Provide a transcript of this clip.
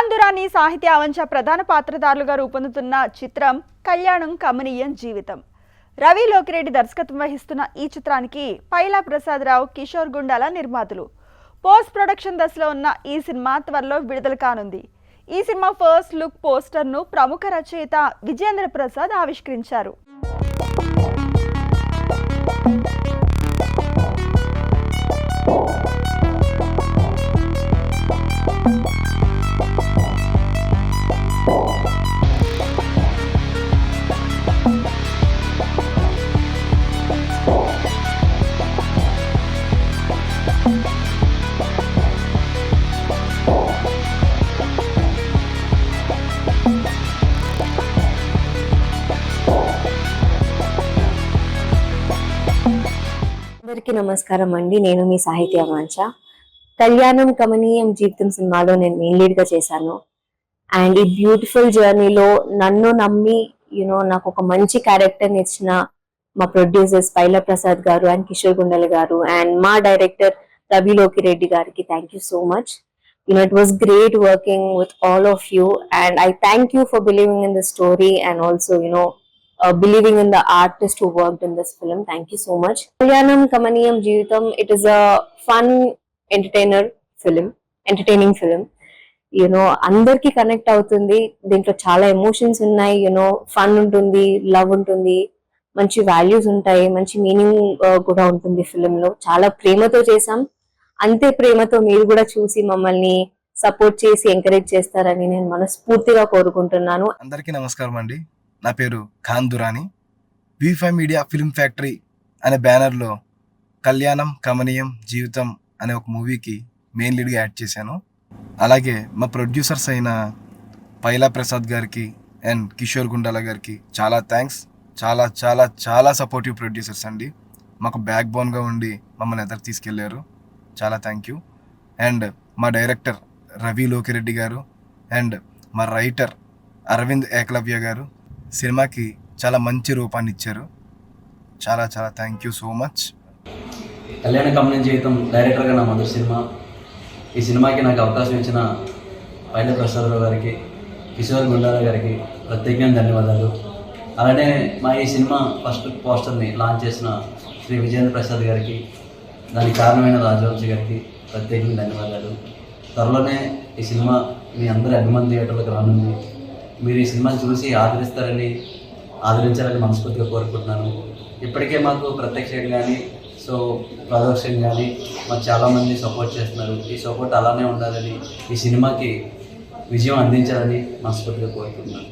కాందురాని సాహిత్య అవంచ ప్రధాన పాత్రధారులుగా రూపొందుతున్న చిత్రం కళ్యాణం కమనీయం జీవితం. రవి లోకిరెడ్డి దర్శకత్వం వహిస్తున్న ఈ చిత్రానికి పైలా ప్రసాదరావు, కిషోర్ గుండాల నిర్మాతలు. పోస్ట్ ప్రొడక్షన్ దశలో ఉన్న ఈ సినిమా త్వరలో విడుదల కానుంది. ఈ సినిమా ఫస్ట్ లుక్ పోస్టర్ను ప్రముఖ రచయిత విజేంద్ర ప్రసాద్ ఆవిష్కరించారు. అందరికీ నమస్కారం అండి. నేను మీ సాహిత్య అవాంఛ. కళ్యాణం కమనీయం జీవితం సినిమాలో నేను మెయిన్ లీడ్ గా చేశాను. అండ్ ఈ బ్యూటిఫుల్ జర్నీలో నన్ను నమ్మి నాకు ఒక మంచి క్యారెక్టర్ ఇచ్చిన మా ప్రొడ్యూసర్స్ పైలా ప్రసాద్ గారు అండ్ కిషోర్ గుండల గారు అండ్ మా డైరెక్టర్ రవి లోకిరెడ్డి గారికి thank you so much. It was great working with all of you, and I thank you for believing in the story and also believing in the artist who worked in this film. Thank you so much. Kalyanam Kamaniyam Jeevitam, it is a fun entertaining film. అందరికి connect అవుతుంది. దీంట్లో చాలా emotions ఉన్నాయి. Fun ఉంటుంది, love ఉంటుంది, మంచి values ఉంటాయి, మంచి మీనింగ్ కూడా ఉంటుంది ఫిలిం లో. చాలా ప్రేమతో చేసాం. అంతే ప్రేమతో మీరు కూడా చూసి మమ్మల్ని సపోర్ట్ చేసి ఎంకరేజ్ చేస్తారని నేను మనస్ఫూర్తిగా కోరుకుంటున్నాను. అందరికీ నమస్కారం అండి. నా పేరు కాందురాని. V5 మీడియా ఫిల్మ్ ఫ్యాక్టరీ అనే బ్యానర్లో కళ్యాణం కమనీయం జీవితం అనే ఒక మూవీకి మెయిన్ లీడ్గా యాడ్ చేశాను. అలాగే మా ప్రొడ్యూసర్స్ అయిన పైలా ప్రసాద్ గారికి అండ్ కిషోర్ గుండాల గారికి చాలా థ్యాంక్స్. చాలా చాలా చాలా సపోర్టివ్ ప్రొడ్యూసర్స్ అండి. మాకు బ్యాక్ బోన్గా ఉండి మమ్మల్ని ఎదురు తీసుకెళ్లారు. చాలా థ్యాంక్ యూ. అండ్ మా డైరెక్టర్ రవి లోకిరెడ్డి గారు అండ్ మా రైటర్ అరవింద్ ఏకలవ్య గారు సినిమాకి చాలా మంచి రూపాన్ని ఇచ్చారు. చాలా చాలా థ్యాంక్ యూ సో మచ్. కళ్యాణ కమనీయం జీవితం డైరెక్టర్గా నా మొదటి సినిమా. ఈ సినిమాకి నాకు అవకాశం ఇచ్చిన పైలా ప్రసాదరావు గారికి, కిషోర్ గుండాల గారికి ప్రత్యేకంగా ధన్యవాదాలు. అలానే మా ఈ సినిమా ఫస్ట్ పోస్టర్ని లాంచ్ చేసిన శ్రీ విజేంద్ర ప్రసాద్ గారికి, దానికి కారణమైన రాజవంశీ గారికి ప్రత్యేకంగా ధన్యవాదాలు. త్వరలోనే ఈ సినిమా మీ అందరి అభిమాన థియేటర్లకు రానుంది. మీరు ఈ సినిమాని చూసి ఆదరించాలని మనస్ఫూర్తిగా కోరుకుంటున్నాను. ఇప్పటికే మాకు ప్రత్యక్షంగా కానీ ప్రదర్శన కానీ మాకు చాలామంది సపోర్ట్ చేస్తున్నారు. ఈ సపోర్ట్ అలానే ఉండాలని, ఈ సినిమాకి విజయం అందించాలని మనస్ఫూర్తిగా కోరుకుంటున్నాను.